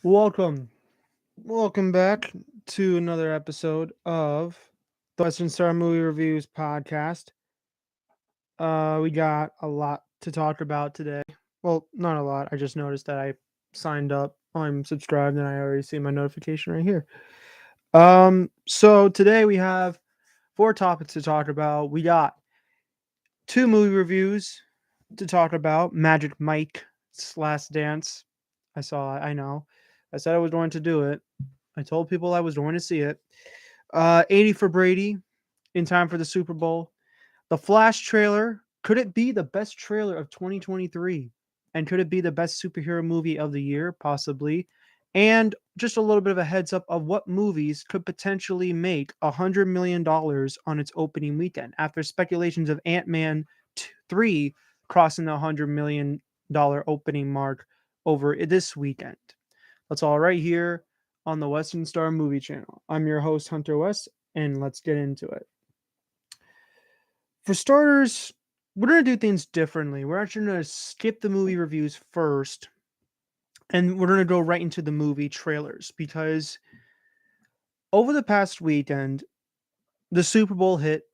Welcome. Welcome back to another episode of the Western Star Movie Reviews podcast. We got a lot to talk about today. Well, not a lot. I just noticed that I signed up, I'm subscribed, and I already see my notification right here. So today we have four topics to talk about. We got two movie reviews to talk about. Magic Mike's Last Dance. I know. I said I was going to do it. I told people I was going to see it. 80 for Brady in time for the Super Bowl. The Flash trailer. Could it be the best trailer of 2023? And could it be the best superhero movie of the year? Possibly. And just a little bit of a heads up of what movies could potentially make $100 million on its opening weekend after speculations of Ant-Man 3 crossing the $100 million opening mark over this weekend. That's all right here on the Western Star Movie Channel. I'm your host, Hunter West, and let's get into it. For starters, we're going to do things differently. We're actually going to skip the movie reviews first, and we're going to go right into the movie trailers because over the past weekend, the Super Bowl hit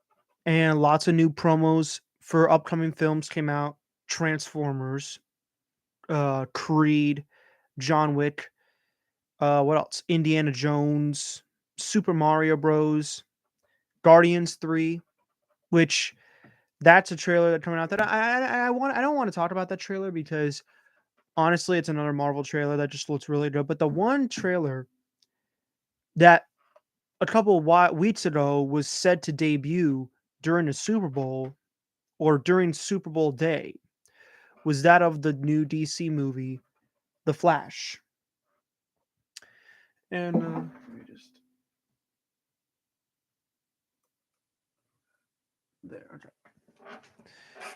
and lots of new promos for upcoming films came out. Transformers, Creed, John Wick, what else? Indiana Jones, Super Mario Bros, Guardians 3, which that's a trailer that's coming out that I don't want to talk about that trailer because honestly it's another Marvel trailer that just looks really good. But the one trailer that a couple of weeks ago was said to debut during the Super Bowl or during Super Bowl day was that of the new DC movie, The Flash. And let me just there. Okay.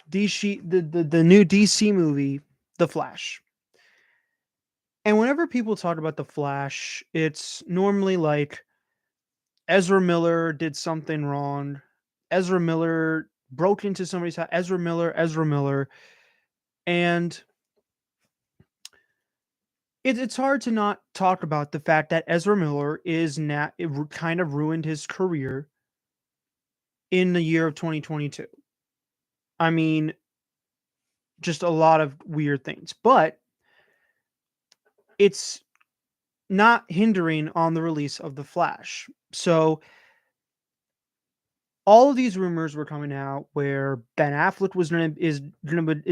The new DC movie, The Flash. And whenever people talk about The Flash, it's normally like Ezra Miller did something wrong. Ezra Miller broke into somebody's house. Ezra Miller. And it's hard to not talk about the fact that Ezra Miller is now kind of ruined his career in the year of 2022. I mean, just a lot of weird things. But it's not hindering on the release of The Flash. So all of these rumors were coming out where Ben Affleck is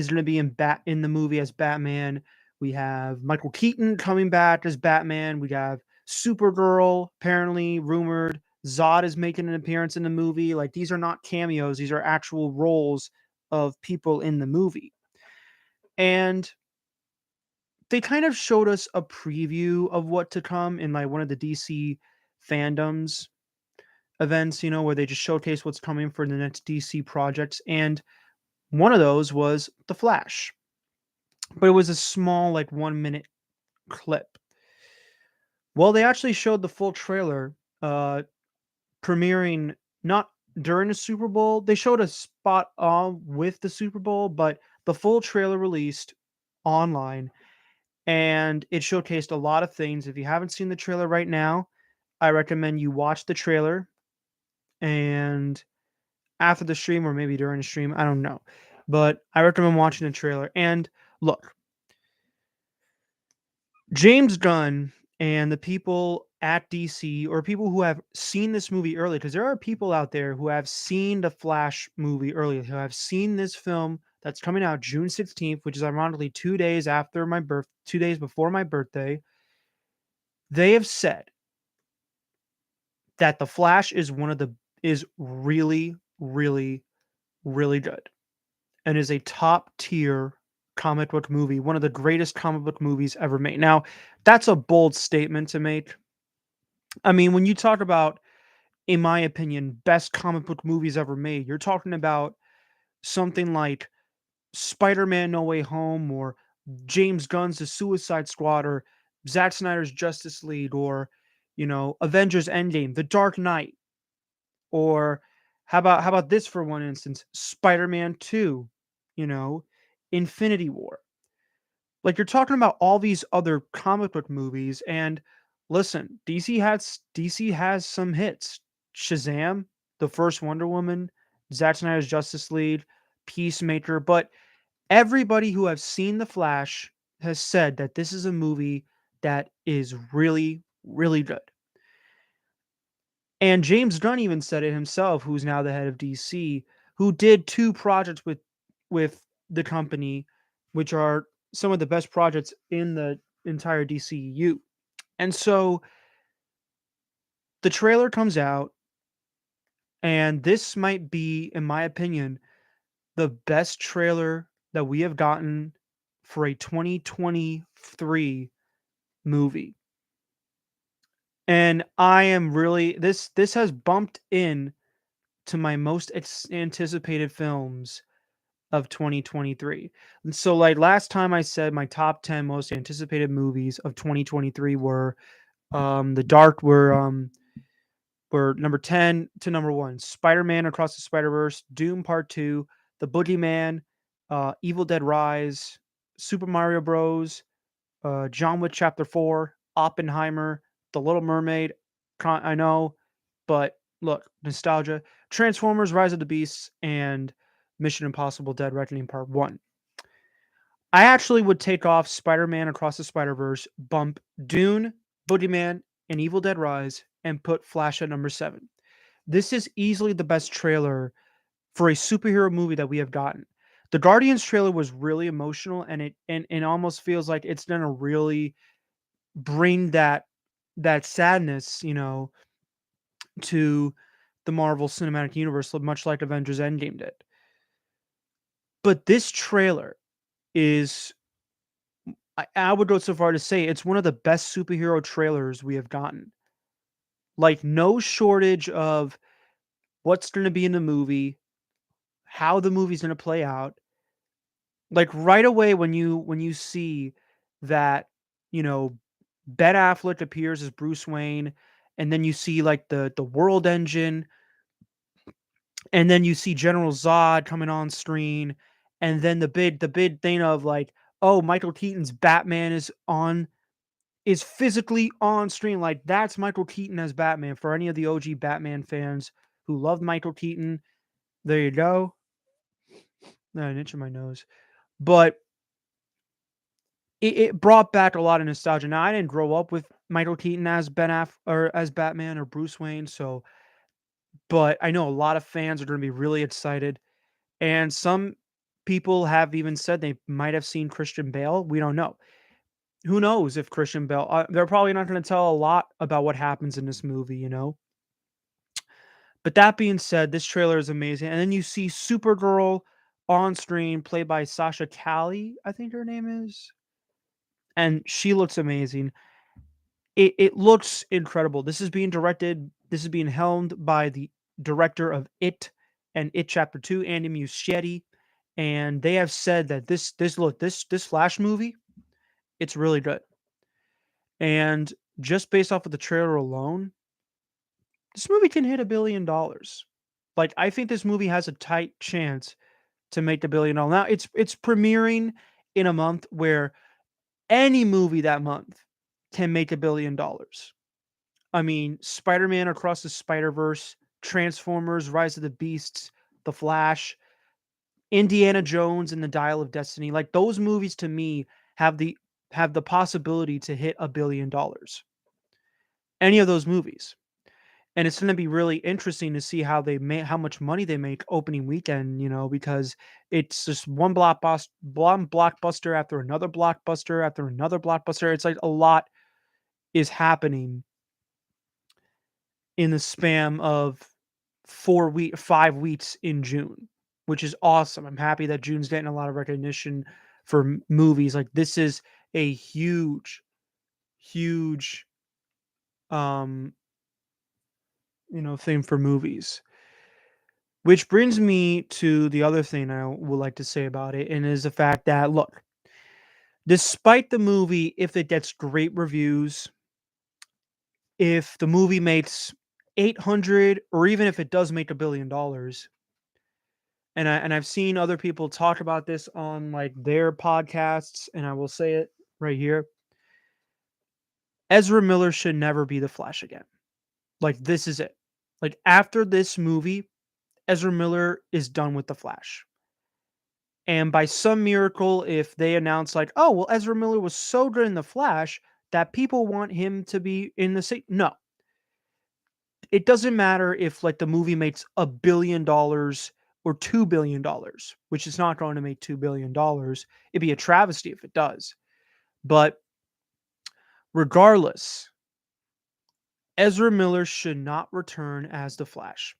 gonna be in the movie as Batman. We have Michael Keaton coming back as Batman. We have Supergirl apparently rumored. Zod is making an appearance in the movie. Like these are not cameos; these are actual roles of people in the movie. And they kind of showed us a preview of what to come in like one of the DC fandoms events, where they just showcase what's coming for the next DC projects. And one of those was The Flash, but it was a small, like 1 minute clip. Well, they actually showed the full trailer, premiering not during the Super Bowl. They showed a spot on with the Super Bowl, but the full trailer released online and it showcased a lot of things. If you haven't seen the trailer right now, I recommend you watch the trailer and after the stream or maybe during the stream. I don't know. But I recommend watching the trailer. And look, James Gunn and the people at DC or people who have seen this movie early, because there are people out there who have seen the Flash movie early, who have seen this film that's coming out June 16th, which is ironically 2 days after my birth, 2 days before my birthday. They have said that the Flash is really, really, really good and is a top tier comic book movie, one of the greatest comic book movies ever made. Now, that's a bold statement to make. I mean, when you talk about, in my opinion, best comic book movies ever made, you're talking about something like Spider-Man No Way Home or James Gunn's The Suicide Squad or Zack Snyder's Justice League or, Avengers Endgame, The Dark Knight, or how about this for one instance, Spider-Man 2, you know, Infinity War. Like you're talking about all these other comic book movies, and listen, DC has some hits. Shazam, the first Wonder Woman, Zack Snyder's Justice League, Peacemaker, but everybody who has seen The Flash has said that this is a movie that is really, really good. And James Gunn even said it himself, who's now the head of DC, who did two projects with the company, which are some of the best projects in the entire DCU. And so the trailer comes out, and this might be, in my opinion, the best trailer that we have gotten for a 2023 movie. And I am really this has bumped in to my most anticipated films of 2023. And so like last time I said my top 10 most anticipated movies of 2023 the dark were number 10 to number 1. Spider-Man Across the Spider-Verse, Doom Part 2, The Boogeyman, Evil Dead Rise, Super Mario Bros, John Wick Chapter 4, Oppenheimer, The Little Mermaid. I know, but look, nostalgia. Transformers: Rise of the Beasts and Mission Impossible: Dead Reckoning Part 1. I actually would take off Spider-Man Across the Spider-Verse, bump Dune, Boogeyman, and Evil Dead Rise, and put Flash at number 7. This is easily the best trailer for a superhero movie that we have gotten. The Guardians trailer was really emotional, and it almost feels like it's gonna really bring that sadness, to the Marvel Cinematic Universe, much like Avengers Endgame did. But this trailer is, I would go so far to say it's one of the best superhero trailers we have gotten. Like no shortage of what's going to be in the movie, how the movie's going to play out. Like right away when you see that, you know, Ben Affleck appears as Bruce Wayne, and then you see like the world engine, and then you see General Zod coming on screen, and then the big thing of like, oh, Michael Keaton's Batman is physically on screen. Like that's Michael Keaton as Batman. For any of the OG Batman fans who loved Michael Keaton, there you go. An itch in my nose, but it brought back a lot of nostalgia. Now I didn't grow up with Michael Keaton as or as Batman or Bruce Wayne, so but I know a lot of fans are going to be really excited. And some people have even said they might have seen Christian Bale. We don't know. Who knows if Christian Bale? They're probably not going to tell a lot about what happens in this movie. But that being said, this trailer is amazing. And then you see Supergirl on screen, played by Sasha Cali, I think her name is, and she looks amazing. It looks incredible. This is being directed. This is being helmed by the director of It and It Chapter 2, Andy Muschietti, and they have said that this Flash movie, it's really good. And just based off of the trailer alone, this movie can hit $1 billion. Like I think this movie has a tight chance to make the $1 billion. Now it's premiering in a month where any movie that month can make $1 billion. I mean, Spider-Man Across the Spider-Verse, Transformers, Rise of the Beasts, The Flash, Indiana Jones and the Dial of Destiny. Like those movies to me have the possibility to hit $1 billion. Any of those movies. And it's going to be really interesting to see how much money they make opening weekend, because it's just one blockbuster after another blockbuster after another blockbuster. It's like a lot is happening in the span of 5 weeks in June, which is awesome. I'm happy that June's getting a lot of recognition for movies. Like this is a huge, huge, um, thing for movies. Which brings me to the other thing I would like to say about it, and is the fact that look, despite the movie, if it gets great reviews, if the movie makes 800, or even if it does make $1 billion, I've seen other people talk about this on like their podcasts, and I will say it right here. Ezra Miller should never be the Flash again. Like this is it. Like after this movie, Ezra Miller is done with the Flash. And by some miracle, if they announce like, oh well, Ezra Miller was so good in the Flash that people want him to be in the same, no, it doesn't matter if like the movie makes $1 billion or $2 billion, which is not going to make $2 billion. It'd be a travesty if it does. But regardless, Ezra Miller should not return as the Flash.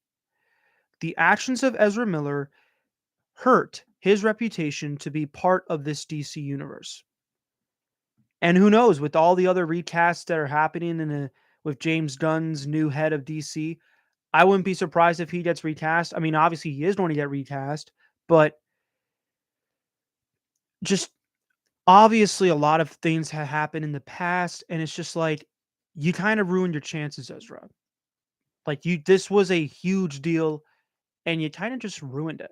The actions of Ezra Miller hurt his reputation to be part of this DC universe. And who knows, with all the other recasts that are happening with James Gunn's new head of DC, I wouldn't be surprised if he gets recast. I mean, obviously he is going to get recast, but just obviously a lot of things have happened in the past, and it's just like you kind of ruined your chances, Ezra. Like this was a huge deal, and you kind of just ruined it.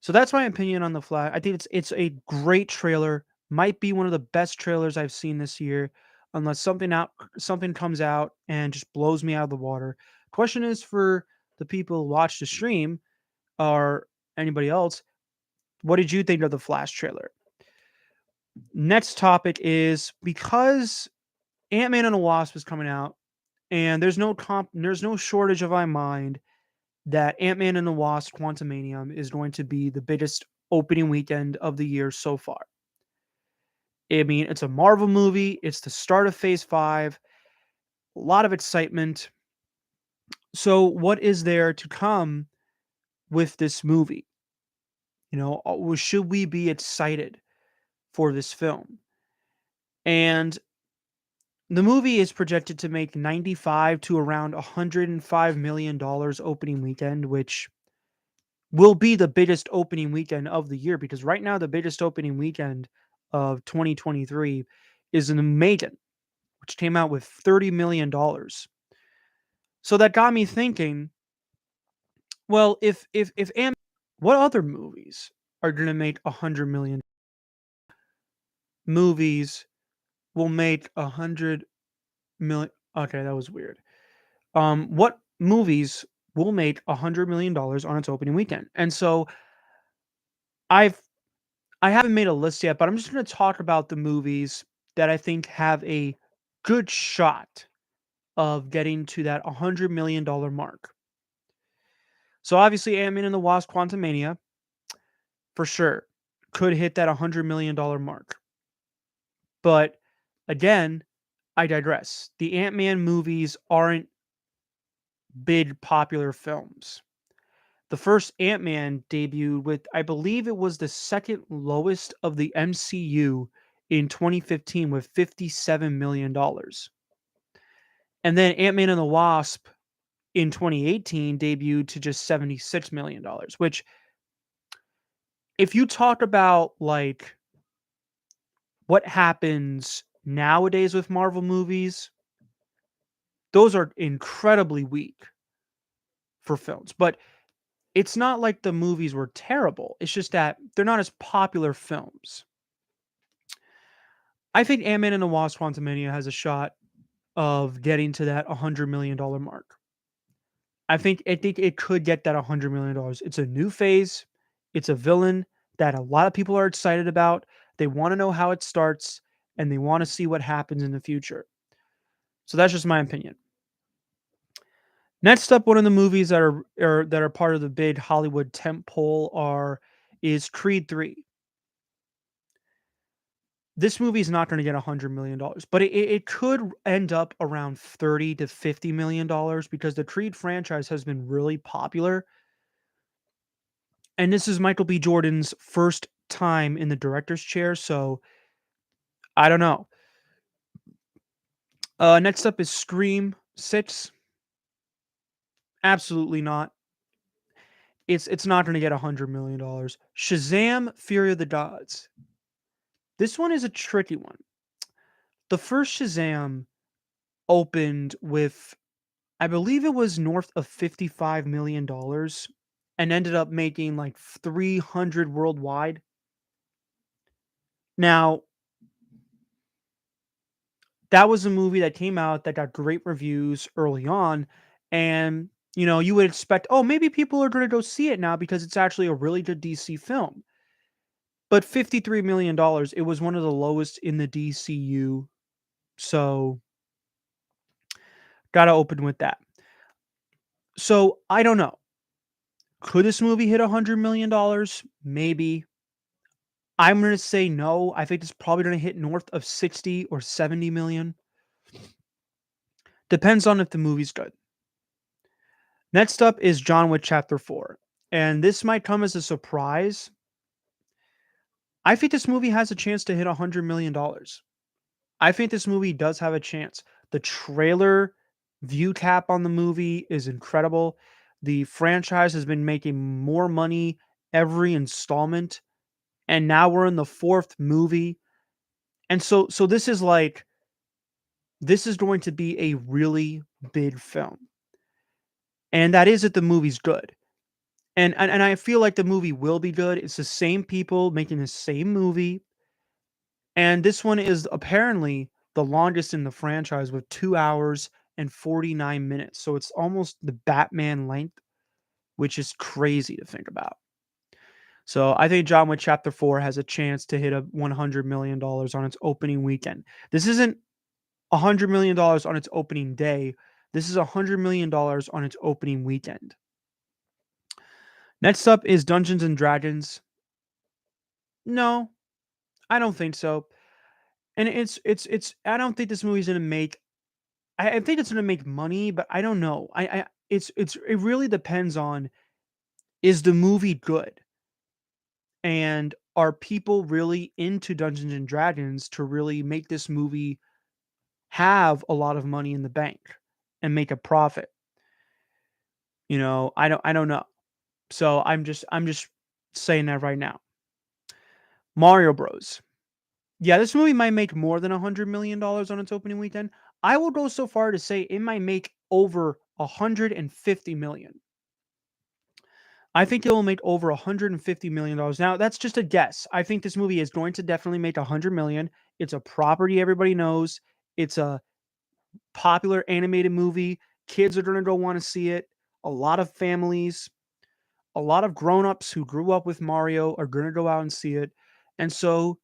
So that's my opinion on the Flash. I think it's a great trailer. Might be one of the best trailers I've seen this year, unless something comes out and just blows me out of the water. Question is for the people who watch the stream or anybody else, what did you think of the Flash trailer? Next topic is because Ant-Man and the Wasp is coming out, and there's no shortage of my mind that Ant-Man and the Wasp: Quantumanium is going to be the biggest opening weekend of the year so far. I mean, it's a Marvel movie. It's the start of Phase 5. A lot of excitement. So, what is there to come with this movie? Should we be excited for this film? And the movie is projected to make 95 to around $105 million opening weekend, which will be the biggest opening weekend of the year because right now the biggest opening weekend of 2023 is in the Maiden, which came out with $30 million. So that got me thinking, well, what other movies are going to make 100 million? Movies will make 100 million. Okay, that was weird. What movies will make $100 million on its opening weekend? And so I've I haven't made a list yet, but I'm just going to talk about the movies that I think have a good shot of getting to that $100 million mark. So obviously, Ant-Man and the Wasp: Quantumania, for sure, could hit that $100 million mark. But again, I digress. The Ant-Man movies aren't big popular films. The first Ant-Man debuted with, I believe it was the second lowest of the MCU in 2015 with $57 million. And then Ant-Man and the Wasp in 2018 debuted to just $76 million, which if you talk about like what happens nowadays with Marvel movies, those are incredibly weak for films. But it's not like the movies were terrible. It's just that they're not as popular films. I think Ant-Man and the Wasp: Quantumania has a shot of getting to that $100 million mark. I think it could get that $100 million. It's a new phase. It's a villain that a lot of people are excited about. They want to know how it starts and they want to see what happens in the future. So that's just my opinion. Next up, one of the movies that are part of the big Hollywood tentpole is Creed 3. This movie is not going to get $100 million, but it could end up around $30 to $50 million because the Creed franchise has been really popular. And this is Michael B. Jordan's first time in the director's chair, so I don't know. Next up is Scream 6. Absolutely not. It's not going to get $100 million. Shazam! Fury of the Gods. This one is a tricky one. The first Shazam opened with, I believe it was north of $55 million, and ended up making like 300 worldwide. Now, that was a movie that came out that got great reviews early on, and you would expect, oh, maybe people are going to go see it now because it's actually a really good DC film. But $53 million, it was one of the lowest in the DCU. So, got to open with that. So, I don't know. Could this movie hit $100 million? Maybe. I'm going to say no. I think it's probably going to hit north of 60 or 70 million. Depends on if the movie's good. Next up is John Wick Chapter 4. And this might come as a surprise. I think this movie has a chance to hit $100 million. I think this movie does have a chance. The trailer view cap on the movie is incredible. The franchise has been making more money every installment, and now we're in the fourth movie. And so this is going to be a really big film. And that is if the movie's good. And I feel like the movie will be good. It's the same people making the same movie, and this one is apparently the longest in the franchise with 2 hours and 49 minutes. So it's almost the Batman length, which is crazy to think about. So I think John Wick Chapter 4 has a chance to hit a $100 million on its opening weekend. This isn't $100 million on its opening day. This is $100 million on its opening weekend. Next up is Dungeons and Dragons. No, I don't think so. And it's I don't think this movie's gonna make I think it's gonna make money, but I don't know. It really depends on, is the movie good? And are people really into Dungeons and Dragons to really make this movie have a lot of money in the bank and make a profit? I don't know. So I'm just saying that right now. Mario Bros. Yeah, this movie might make more than $100 million on its opening weekend. I will go so far to say it might make over 150 million. I think it will make over $150 million. Now, that's just a guess. I think this movie is going to definitely make 100 million. It's a property everybody knows. It's a popular animated movie. Kids are going to go want to see it. A lot of families, a lot of grown-ups who grew up with Mario are going to go out and see it. And so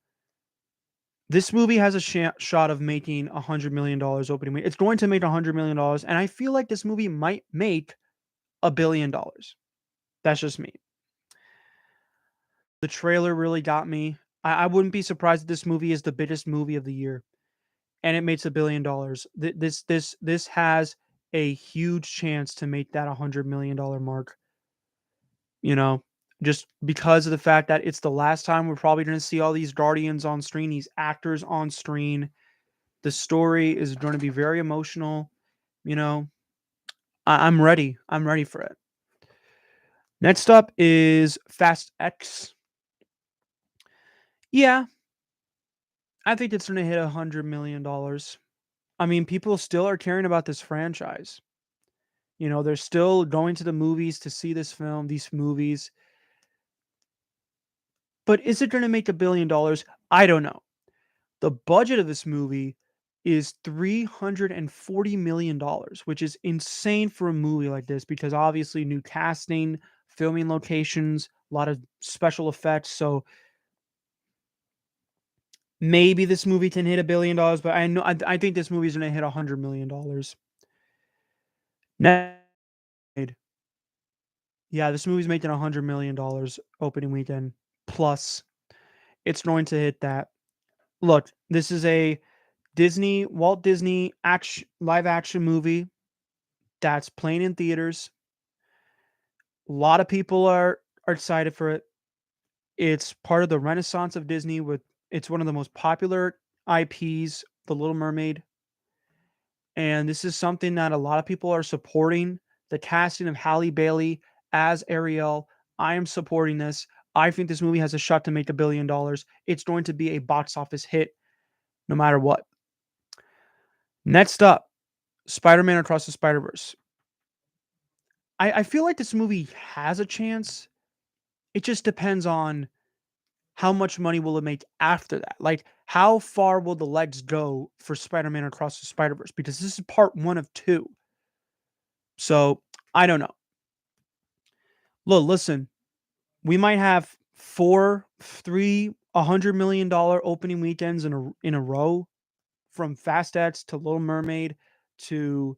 this movie has a shot of making $100 million opening week. It's going to make $100 million, and I feel like this movie might make $1 billion. That's just me. The trailer really got me. I wouldn't be surprised if this movie is the biggest movie of the year, and it makes $1 billion. This has a huge chance to make that $100 million mark. You know, just because of the fact that it's the last time we're probably going to see all these Guardians on screen, these actors on screen. The story is going to be very emotional. You know, I'm ready. I'm ready for it. Next up is Fast X. Yeah, I think it's going to hit $100 million. I mean, people still are caring about this franchise. They're still going to the movies to see this film, these movies. But is it going to make $1 billion? I don't know. The budget of this movie is $340 million, which is insane for a movie like this because obviously new casting, filming locations, a lot of special effects. So maybe this movie can hit $1 billion, but I think this movie is going to hit $100 million. Next, yeah, this movie's making $100 million opening weekend. Plus, it's going to hit that. Look, this is a Walt Disney live action movie that's playing in theaters. A lot of people are excited for it. It's part of the renaissance of Disney. It's one of the most popular IPs, The Little Mermaid. And this is something that a lot of people are supporting. The casting of Halle Bailey as Ariel. I am supporting this. I think this movie has a shot to make $1 billion. It's going to be a box office hit no matter what. Next up, Spider-Man Across the Spider-Verse. I feel like this movie has a chance. It just depends on how much money will it make after that. Like, how far will the legs go for Spider-Man Across the Spider-Verse? Because this is part one of two. So I don't know. Look, listen, we might have three $100 million opening weekends in a row, from Fast X to Little Mermaid to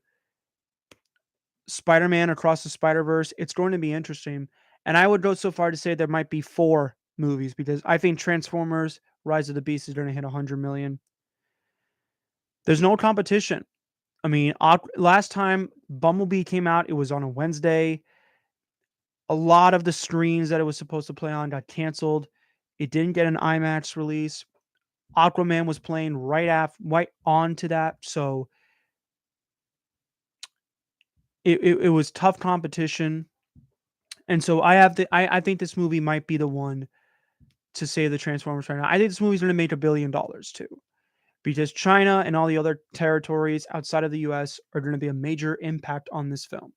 Spider-Man Across the Spider-Verse. It's going to be interesting. And I would go so far to say there might be four movies, because I think Transformers Rise of the Beast is going to hit 100 million. There's no competition. I mean, last time Bumblebee came out, it was on a Wednesday. A lot of the screens that it was supposed to play on got canceled. It didn't get an IMAX release. Aquaman was playing right on to that, so it was tough competition. And so I think this movie might be the one to save the Transformers right now. I think this movie's going to make $1 billion too, because China and all the other territories outside of the US are going to be a major impact on this film.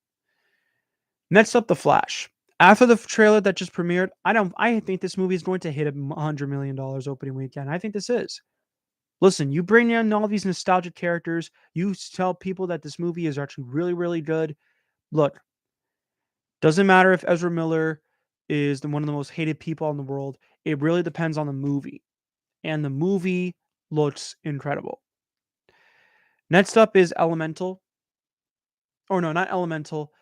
Next up, The Flash. After the trailer that just premiered, I think this movie is going to hit $100 million opening weekend. I think this is. Listen, you bring in all these nostalgic characters, you tell people that this movie is actually really, really good. Look, doesn't matter if Ezra Miller is one of the most hated people in the world. It really depends on the movie. And the movie looks incredible. Next up is Elemental. Or no, not Elemental.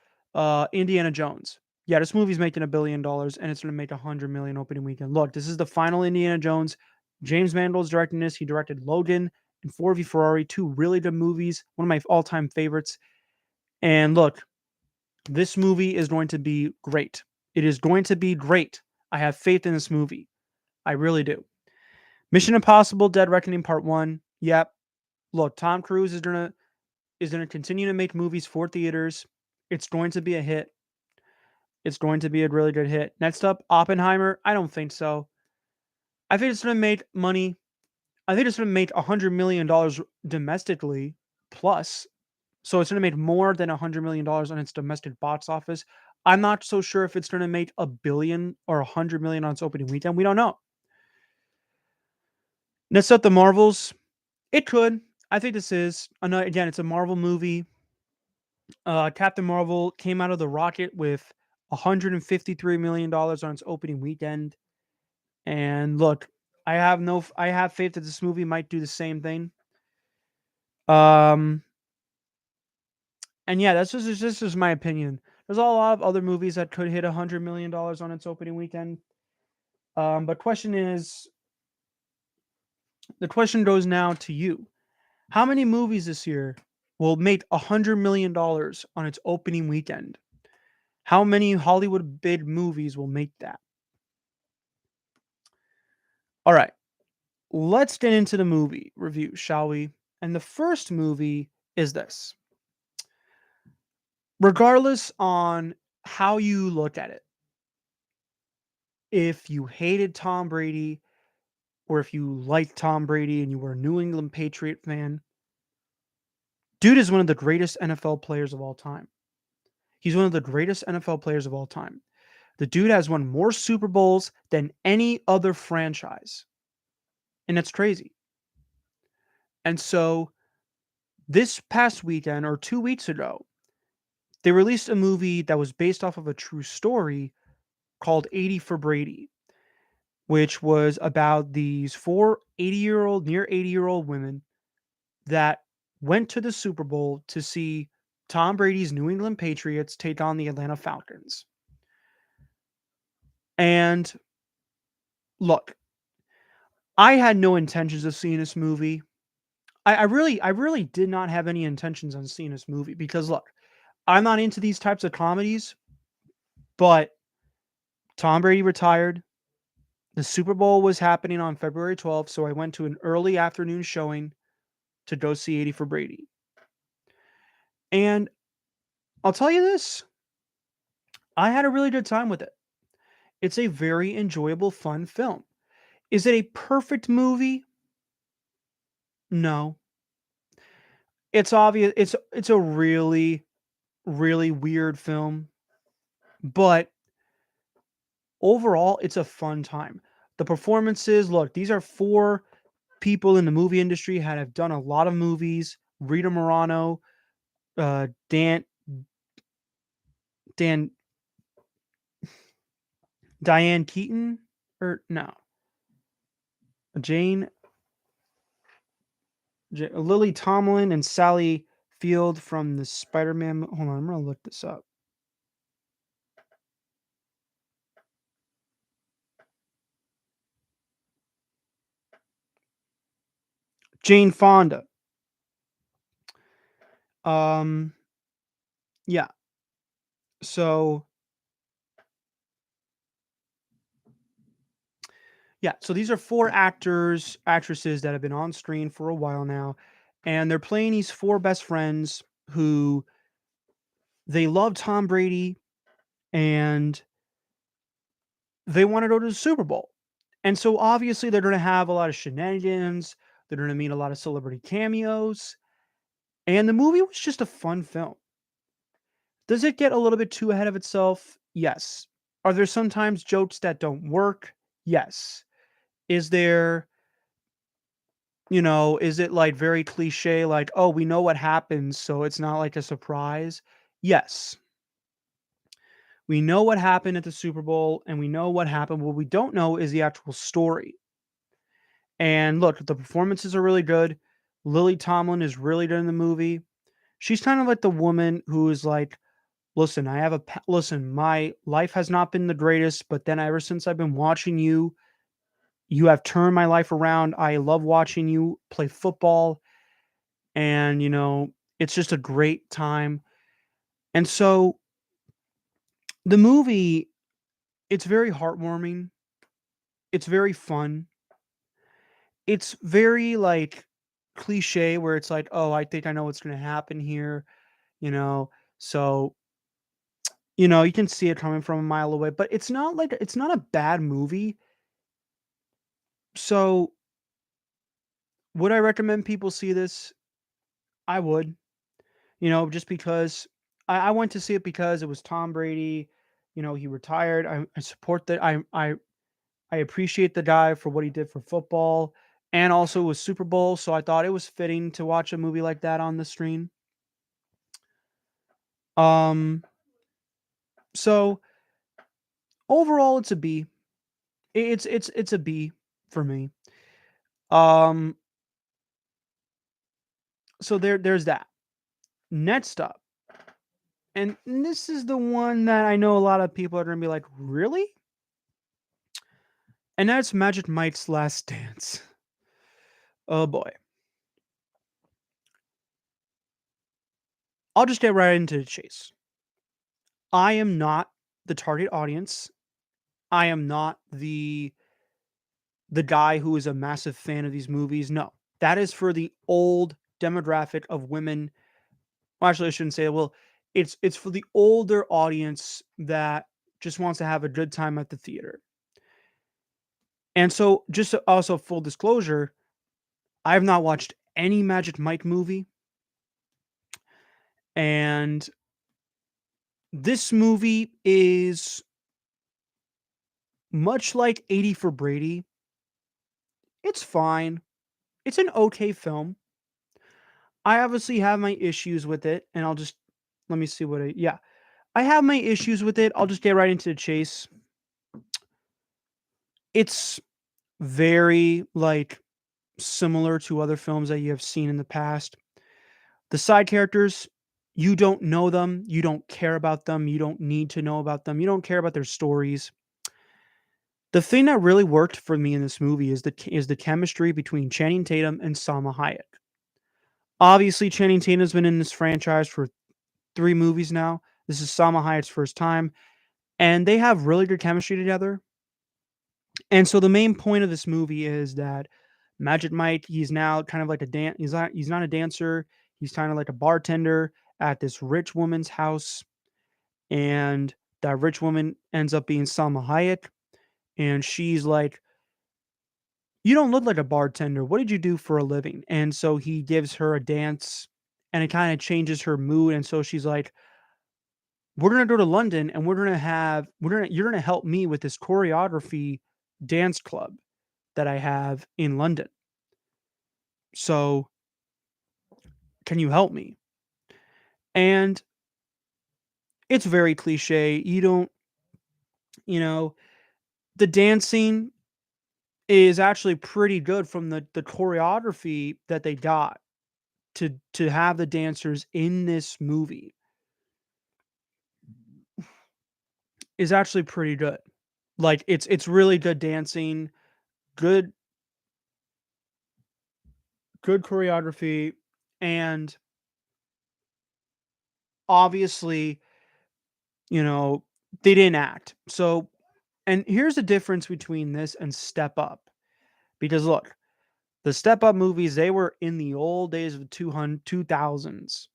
Indiana Jones. Yeah, this movie's making $1 billion, and it's going to make 100 million opening weekend. Look, this is the final Indiana Jones. James Mangold's directing this. He directed Logan and Ford v Ferrari, two really good movies, one of my all-time favorites. And look, this movie is going to be great. It is going to be great. I have faith in this movie. I really do. Mission Impossible: Dead Reckoning Part 1. Yep. Look, Tom Cruise is going to continue to make movies for theaters. It's going to be a hit. It's going to be a really good hit. Next up, Oppenheimer. I don't think so. I think it's going to make money. I think it's going to make $100 million domestically plus. So it's going to make more than $100 million on its domestic box office. I'm not so sure if it's going to make a billion or 100 million on its opening weekend. We don't know. Next up, the Marvels. It could. I think this is. Again, it's a Marvel movie. Captain Marvel came out of the rocket with $153 million on its opening weekend. And look, I have faith that this movie might do the same thing. Um, and yeah, this is my opinion. There's a lot of other movies that could hit $100 million on its opening weekend. But the question goes now to you: how many movies this year will make $100 million on its opening weekend? How many Hollywood bid movies will make that? All right, let's get into the movie review, shall we? And the first movie is this. Regardless on how you look at it, if you hated Tom Brady or if you liked Tom Brady and you were a New England Patriot fan, dude is one of the greatest NFL players of all time. He's one of the greatest NFL players of all time. The dude has won more Super Bowls than any other franchise. And that's crazy. And so this past weekend or 2 weeks ago, they released a movie that was based off of a true story called 80 for Brady, which was about these four 80-year-old, near 80-year-old women that went to the Super Bowl to see Tom Brady's New England Patriots take on the Atlanta Falcons. And look, I had no intentions of seeing this movie. I really did not have any intentions on seeing this movie because look, I'm not into these types of comedies, but Tom Brady retired. The Super Bowl was happening on February 12th, so I went to an early afternoon showing to go see 80 for Brady. And I'll tell you this, I had a really good time with it. It's a very enjoyable, fun film. Is it a perfect movie? No. It's obvious it's a really, really weird film. But overall, it's a fun time. The performances, look, these are four people in the movie industry that have done a lot of movies. Rita Morano, uh, Dan, Dan, Diane Keaton, or no, Jane, Lily Tomlin, and Sally Field from the Spider-Man. Hold on, I'm gonna look this up. Jane Fonda. Um, yeah. So yeah, so these are four actors, actresses that have been on screen for a while now, and they're playing these four best friends who they love Tom Brady and they want to go to the Super Bowl. And so obviously they're going to have a lot of shenanigans, they're going to meet a lot of celebrity cameos, and the movie was just a fun film. Does it get a little bit too ahead of itself? Yes. Are there sometimes jokes that don't work? Yes. Is there, is it like very cliche, like, oh, we know what happens, so it's not like a surprise? Yes. We know what happened at the Super Bowl and we know what happened. What we don't know is the actual story. And look, the performances are really good. Lily Tomlin is really good in the movie. She's kind of like the woman who is like, listen, listen, my life has not been the greatest, but then ever since I've been watching you, you have turned my life around. I love watching you play football and it's just a great time. And so the movie, it's very heartwarming. It's very fun. It's very like cliche where it's like, oh, I think I know what's going to happen here, you know. So, you can see it coming from a mile away, but it's not a bad movie. So, would I recommend people see this? I would, just because I went to see it because it was Tom Brady. He retired. I support that. I appreciate the guy for what he did for football and also it was Super Bowl. So I thought it was fitting to watch a movie like that on the screen. Um, so overall, it's a B. It's a B for me. Um, so there's that. Next up, and this is the one that I know a lot of people are gonna be like, really? And that's Magic Mike's Last Dance. Oh boy. I'll just get right into the chase. I am not the target audience. I am not the guy who is a massive fan of these movies. No. That is for the old demographic of women. Well, actually, I shouldn't say it. Well, it's for the older audience that just wants to have a good time at the theater. And so, also full disclosure, I have not watched any Magic Mike movie, and this movie is much like 80 for Brady. It's fine. It's an okay film. I obviously have my issues with it, and I'll just let me see what yeah. I have my issues with it. I'll just get right into the chase. It's very like similar to other films that you have seen in the past. The side characters, you don't know them, you don't care about them, you don't need to know about them, you don't care about their stories. The thing that really worked for me in this movie is the chemistry between Channing Tatum and Salma Hayek. Obviously, Channing Tatum's been in this franchise for 3 movies now. This is Salma Hayek's first time, and they have really good chemistry together. And so the main point of this movie is that Magic Mike, he's now kind of like he's not a dancer, he's kind of like a bartender at this rich woman's house, and that rich woman ends up being Salma Hayek, and she's like, "You don't look like a bartender. What did you do for a living?" And so he gives her a dance, and it kind of changes her mood, and so she's like, we're gonna go to London and you're gonna help me with this choreography dance club that I have in London. So can you help me? And it's very cliche. You don't, you know, the dancing is actually pretty good from the choreography that they got to have the dancers in this movie is actually pretty good. Like it's really good dancing, good good choreography, and obviously, you know, they didn't act. So, and here's the difference between this and Step Up. Because look, the Step Up movies, they were in the old days of the 2000s.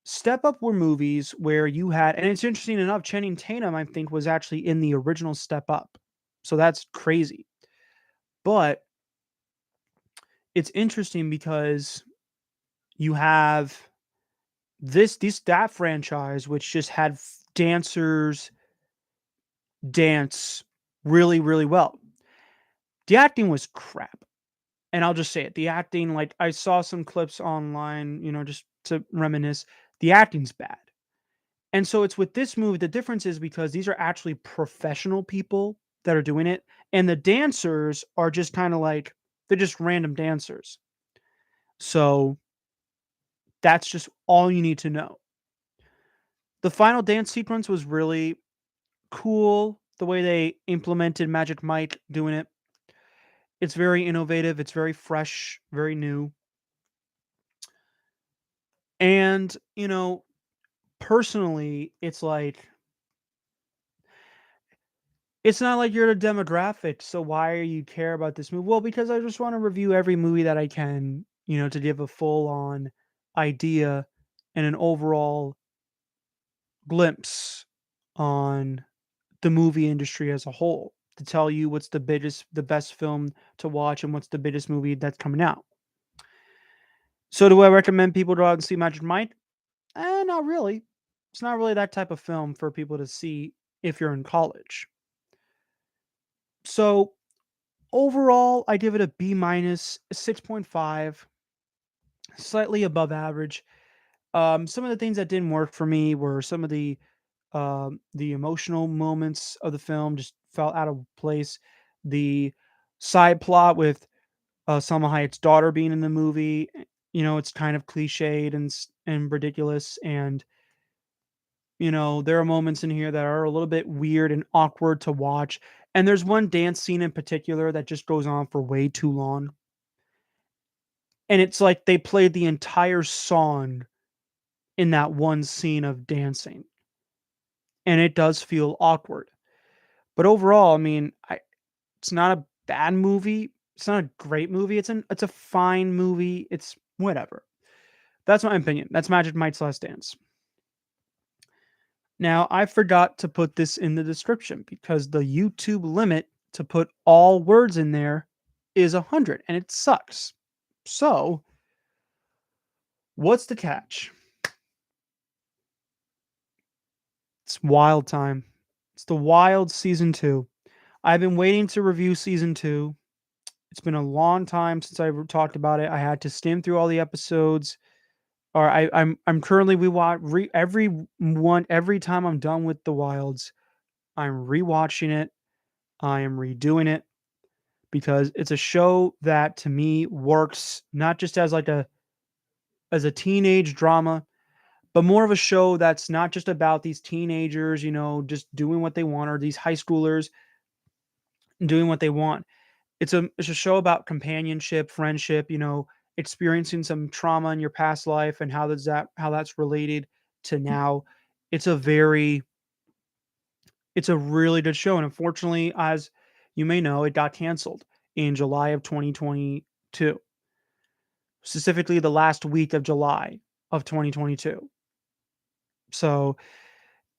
Step Up were movies where you had, and it's interesting enough, Channing Tatum, I think, was actually in the original Step Up. So that's crazy. But it's interesting because you have that franchise, which just had dancers dance really, really well. The acting was crap. And I'll just say it. The acting, like I saw some clips online, just to reminisce, the acting's bad. And so it's with this movie, the difference is because these are actually professional people that are doing it. And the dancers are just kind of like, they're just random dancers. So that's just all you need to know. The final dance sequence was really cool. The way they implemented Magic Mike doing it. It's very innovative. It's very fresh, very new. And, personally, it's not like you're the demographic, so why are you care about this movie? Well, because I just want to review every movie that I can, to give a full on idea and an overall glimpse on the movie industry as a whole, to tell you what's the best film to watch and what's the biggest movie that's coming out. So do I recommend people go out and see Magic Mike? Not really. It's not really that type of film for people to see if you're in college. So overall, I give it a B minus, 6.5, slightly above average. Some of the things that didn't work for me were some of the emotional moments of the film just felt out of place. The side plot with Salma Hayek's daughter being in the movie, it's kind of cliched and ridiculous, and there are moments in here that are a little bit weird and awkward to watch. And there's one dance scene in particular that just goes on for way too long. And it's like they played the entire song in that one scene of dancing. And it does feel awkward. But overall, I mean, it's not a bad movie. It's not a great movie. It's a fine movie. It's whatever. That's my opinion. That's Magic Mike's Last Dance. Now, I forgot to put this in the description because the YouTube limit to put all words in there is 100 and it sucks. So, what's the catch? It's Wild Time. It's the Wild season 2. I've been waiting to review season 2. It's been a long time since I talked about it. I had to skim through all the episodes. Or I'm currently every time I'm done with the Wilds, I'm rewatching it. I am redoing it because it's a show that to me works not just as a teenage drama, but more of a show that's not just about these teenagers, just doing what they want, or these high schoolers doing what they want. It's a show about companionship, friendship, experiencing some trauma in your past life and how that's related to now. It's a very it's a really good show, and unfortunately, as you may know, it got canceled in July of 2022, specifically the last week of July of 2022. So,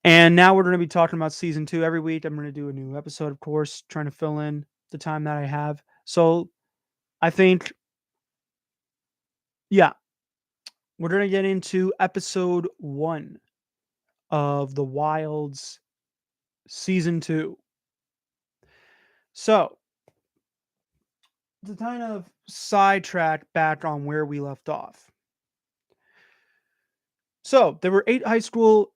and now we're going to be talking about season 2 every week. I'm going to do a new episode, of course, trying to fill in the time that I have. So, I think, yeah, we're going to get into episode 1 of The Wilds season 2. So, to kind of sidetrack back on where we left off. So there were 9 high schoolers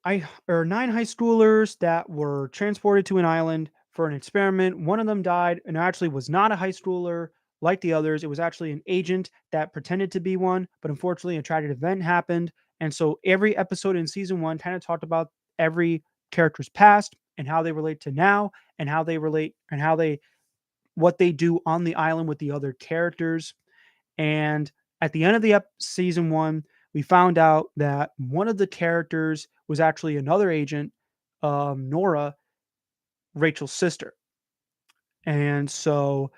that were transported to an island for an experiment. One of them died, and actually was not a high schooler like the others. It was actually an agent that pretended to be one, but unfortunately, a tragic event happened. And so every episode in season 1 kind of talked about every character's past and how they relate to now, and how they relate and how they what they do on the island with the other characters. And at the end of the season 1, we found out that one of the characters was actually another agent, Nora, Rachel's sister. And so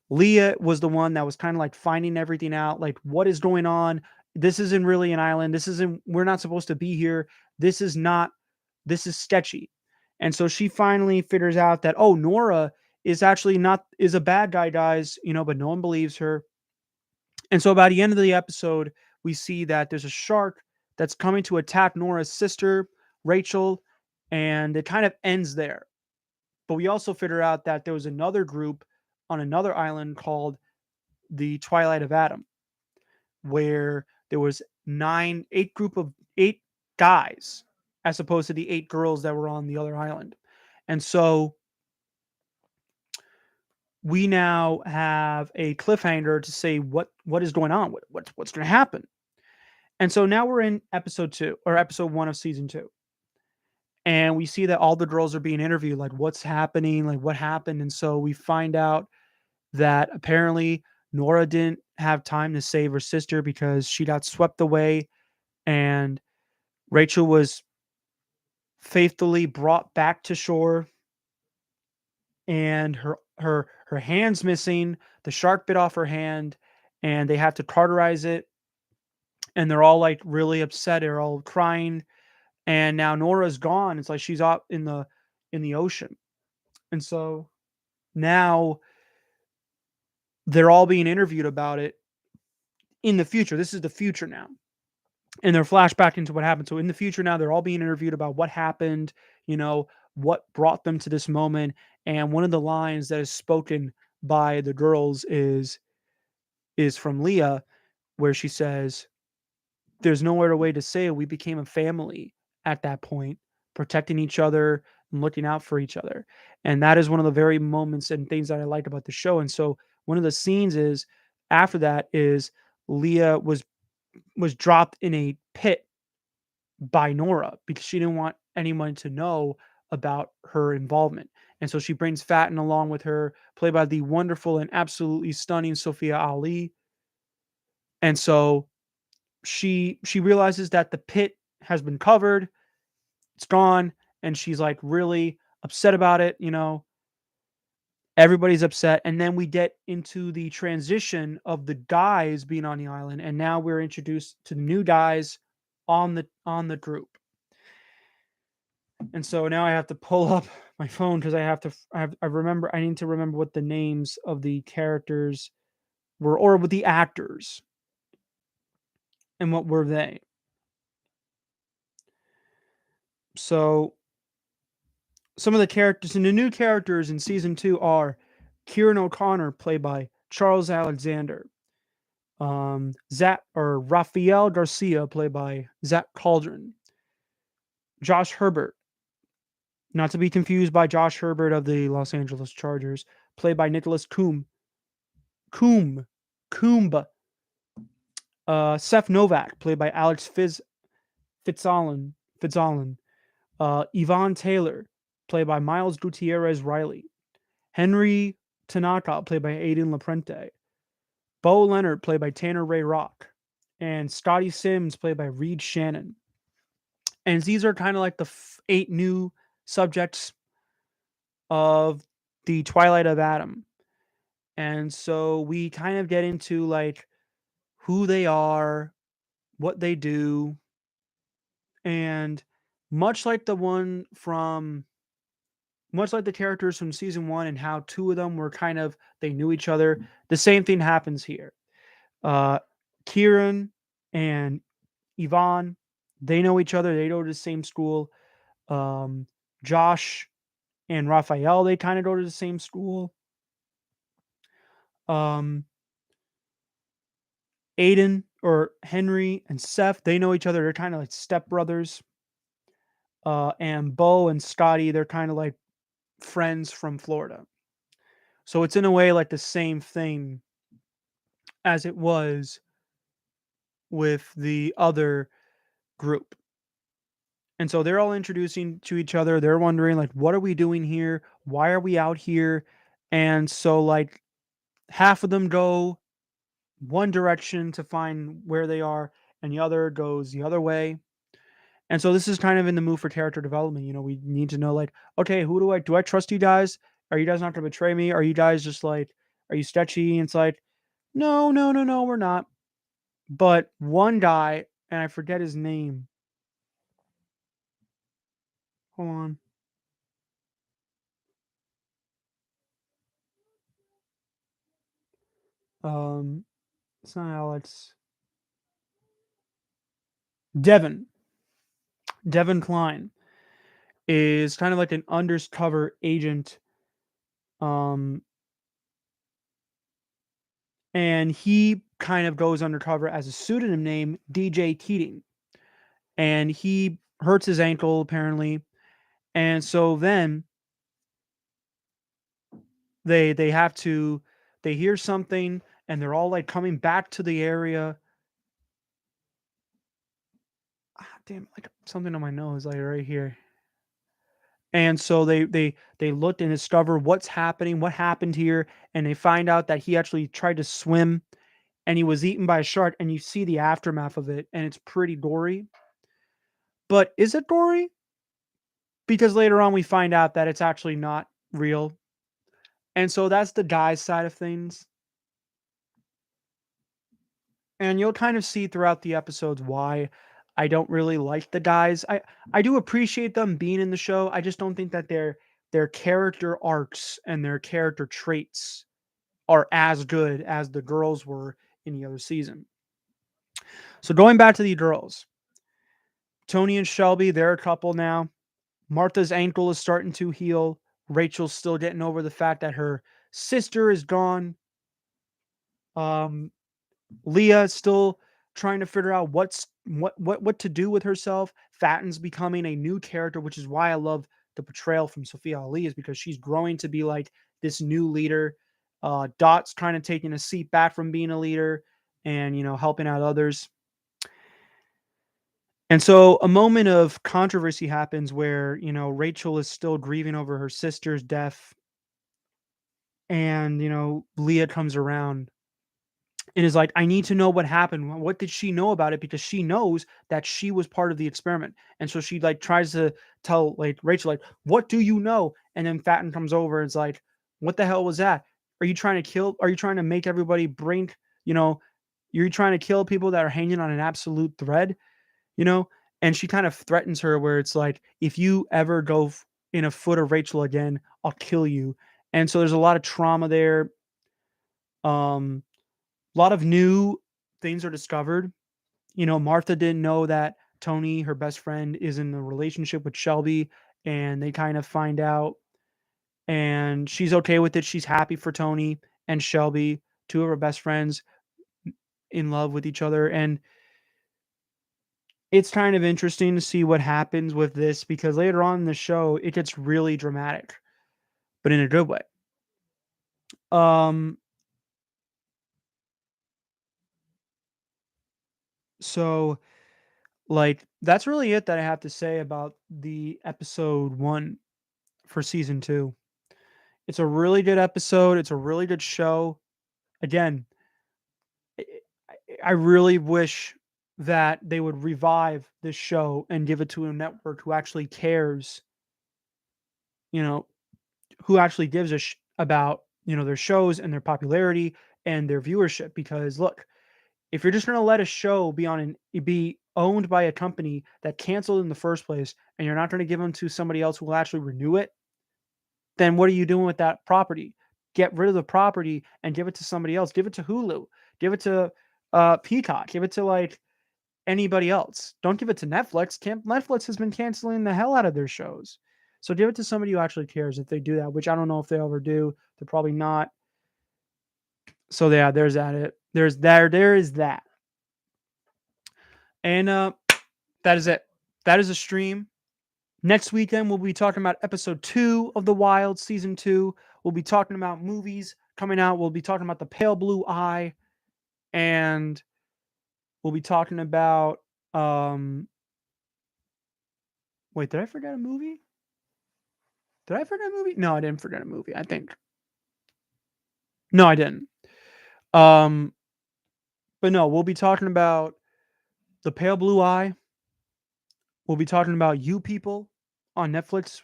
Leah was the one that was kind of like finding everything out, like what is going on. This isn't really an island. We're not supposed to be here. This is not, this is sketchy. And so she finally figures out that, oh, Nora is actually not, is a bad guy, guys, but no one believes her. And so by the end of the episode, we see that there's a shark that's coming to attack Nora's sister, Rachel, and it kind of ends there. But we also figure out that there was another group on another island called the Twilight of Adam, where there was 8 guys as opposed to the 8 girls that were on the other island. And so we now have a cliffhanger to say what is going on, what's going to happen. And so now we're in episode 2 or episode 1 of season 2. And we see that all the girls are being interviewed, like what's happening, like what happened. And so we find out that apparently Nora didn't have time to save her sister because she got swept away, and Rachel was faithfully brought back to shore, and her hand's missing. The shark bit off her hand, and they have to cauterize it, and they're all like really upset, they're all crying. And now Nora's gone. It's like she's out in the ocean. And so now they're all being interviewed about it in the future. This is the future now. And they're flashed back into what happened. So in the future now, they're all being interviewed about what happened, what brought them to this moment. And one of the lines that is spoken by the girls is from Leah, where she says, "There's no other way to say it. We became a family at that point, protecting each other and looking out for each other." And that is one of the very moments and things that I liked about the show. And so one of the scenes is after that is Leah was dropped in a pit by Nora because she didn't want anyone to know about her involvement. And so she brings Fatin along with her, played by the wonderful and absolutely stunning Sophia Ali. And so she realizes that the pit has been covered, it's gone, and she's like really upset about it. Everybody's upset, and then we get into the transition of the guys being on the island, and now we're introduced to the new guys on the group. And so now I have to pull up my phone because I need to remember what the names of the characters were, or with the actors, and what were they. So some of the characters and the new characters in season 2 are Kieran O'Connor, played by Charles Alexander, Zach or Rafael Garcia, played by Zach Cauldron, Josh Herbert, not to be confused by Josh Herbert of the Los Angeles Chargers, played by Nicholas Coombe, Coombe, Seth Novak, played by Fitzalan, Yvonne Taylor, played by Miles Gutierrez Riley, Henry Tanaka, played by Aiden Laprente, Bo Leonard, played by Tanner Ray Rock, and Scotty Sims, played by Reed Shannon. And these are kind of like the 8 new subjects of the Twilight of Adam. And so we kind of get into like who they are, what they do, and much like much like the characters from season 1 and how 2 of them were they knew each other, the same thing happens here. Kieran and Yvonne, they know each other, they go to the same school. Um, Josh and Raphael, they kind of go to the same school. Um, Aiden or Henry and Seth, they know each other. They're kind of like stepbrothers. And Bo and Scotty, they're kind of like friends from Florida. So it's in a way like the same thing as it was with the other group. And so they're all introducing to each other. They're wondering like, what are we doing here? Why are we out here? And so like half of them go one direction to find where they are, and the other goes the other way. And so this is kind of in the move for character development. We need to know like, okay, who do I trust you guys? Are you guys not gonna betray me? Are you guys just like, are you sketchy? And it's like, no, no, no, no, we're not. But one guy, and I forget his name. Hold on. Um, it's not Alex. Devin. Devin Klein is kind of like an undercover agent. Um, and he kind of goes undercover as a pseudonym name, DJ Keating. And he hurts his ankle apparently. And so then they have to they hear something, and they're all like coming back to the area. Damn, like something on my nose, like right here. And so they looked and discover what's happening, what happened here, and they find out that he actually tried to swim and he was eaten by a shark, and you see the aftermath of it, and it's pretty gory. But is it gory? Because later on we find out that it's actually not real. And so that's the guy's side of things. And you'll kind of see throughout the episodes why I don't really like the guys. I do appreciate them being in the show. I just don't think that their character arcs and their character traits are as good as the girls were in the other season. So going back to the girls, Tony and Shelby, they're a couple now. Martha's ankle is starting to heal. Rachel's still getting over the fact that her sister is gone. Um, Leah is still trying to figure out what to do with herself. Fatten's becoming a new character, which is why I love the portrayal from Sophia Ali, is because she's growing to be like this new leader. Dot's kind of taking a seat back from being a leader and helping out others. And so a moment of controversy happens where Rachel is still grieving over her sister's death, and Leah comes around and is like, I need to know what happened. What did she know about it? Because she knows that she was part of the experiment. And so she like tries to tell like Rachel, like, what do you know? And then Fatten comes over and is like, what the hell was that? Are you trying to make everybody brink, you know, you're trying to kill people that are hanging on an absolute thread, you know? And she kind of threatens her where it's like, if you ever go in a foot of Rachel again, I'll kill you. And so there's a lot of trauma there. Um, a lot of new things are discovered. Martha didn't know that Tony, her best friend, is in a relationship with Shelby, and they kind of find out, and she's okay with it. She's happy for Tony and Shelby, two of her best friends, in love with each other. And it's kind of interesting to see what happens with this because later on in the show, it gets really dramatic, but in a good way. Um, so like that's really it that I have to say about the episode 1 for season 2. It's a really good episode. It's a really good show. Again, I I really wish that they would revive this show and give it to a network who actually cares, you know, who actually gives a about, their shows and their popularity and their viewership. Because look, if you're just going to let a show be owned by a company that canceled in the first place, and you're not going to give them to somebody else who will actually renew it, then what are you doing with that property? Get rid of the property and give it to somebody else. Give it to Hulu. Give it to Peacock. Give it to like anybody else. Don't give it to Netflix. Netflix has been canceling the hell out of their shows. So give it to somebody who actually cares if they do that, which I don't know if they ever do. They're probably not. So yeah, there's that. There is that. And that is it. That is a stream. Next weekend we'll be talking about episode 2 of The Wild, season 2. We'll be talking about movies coming out. We'll be talking about The Pale Blue Eye, and we'll be talking about wait, did I forget a movie? Did I forget a movie? No, I didn't forget a movie, I think. No, I didn't. Um but no, we'll be talking about The Pale Blue Eye. We'll be talking about You People on Netflix.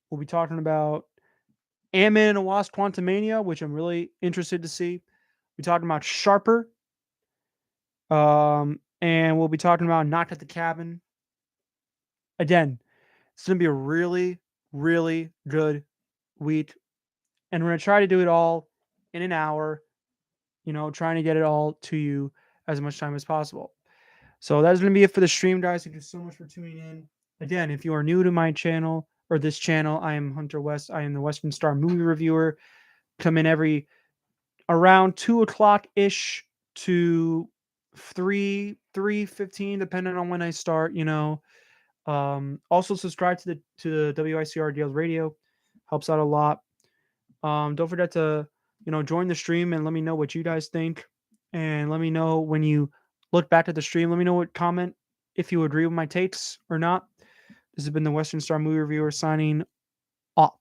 We'll be talking about Ant-Man and the Wasp: Quantumania, which I'm really interested to see. We're talking about Sharper. And we'll be talking about Knock at the Cabin. Again, it's going to be a really, really good week. And we're going to try to do it all in an hour, trying to get it all to you as much time as possible. So that's going to be it for the stream, guys. Thank you so much for tuning in. Again, if you are new to my channel or this channel, I am Hunter West. I am the Western Star movie reviewer. Come in every around 2 o'clock ish to 3:15, depending on when I start. Also subscribe to the WICR Deals Radio, helps out a lot. Don't forget to join the stream and let me know what you guys think, and let me know when you look back at the stream. Let me know what comment if you agree with my takes or not. This has been the Western Star movie reviewer signing off.